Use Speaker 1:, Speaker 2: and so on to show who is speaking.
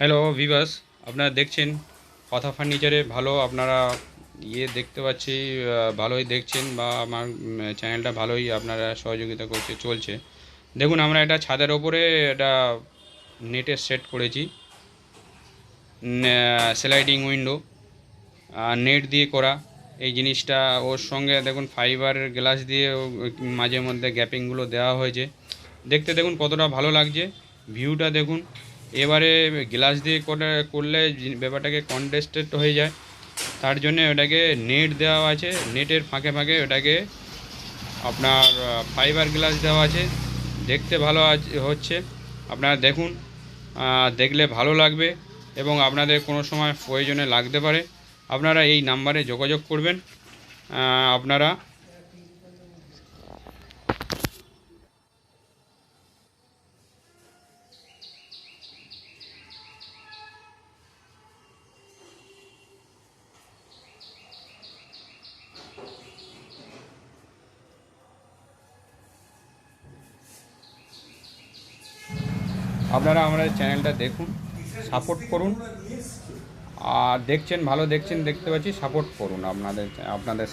Speaker 1: Hello Vivas, আপনারা দেখছেন কথা ফার্নিচারে ভালো আপনারা দেখতে পাচ্ছি। ভালোই দেখছেন বা আমার চ্যানেলটা ভালোই আপনারা সহযোগিতা করছে চলছে। দেখুন, আমরা এটা ছাদের ওপরে এটা নেটের সেট করেছি, স্লাইডিং উইন্ডো নেট দিয়ে করা এই জিনিসটা। ওর সঙ্গে দেখুন ফাইবারের গ্লাস দিয়ে মাঝে মধ্যে গ্যাপিংগুলো দেওয়া হয়েছে। দেখতে দেখুন কতটা ভালো লাগছে, ভিউটা দেখুন। এবারে গ্লাস দিয়ে করলে ব্যাপারটাকে কন্ট্রাস্টেড হয়ে যায়, তার জন্য ওটাকে নেট দেওয়া আছে, নেটের ফাঁকে ফাঁকে ওটাকে আপনার ফাইবার গ্লাস দেওয়া আছে। দেখতে ভালো হচ্ছে, আপনারা দেখুন, দেখলে ভালো লাগবে এবং আপনাদের কোনো সময় প্রয়োজনে লাগতে পারে। আপনারা এই নাম্বারে যোগাযোগ করবেন। আপনারা আপনারা আমাদের চ্যানেলটা দেখুন, সাপোর্ট করুন। আর দেখছেন, ভালো দেখছেন, দেখতে পাচ্ছি, সাপোর্ট করুন আপনাদের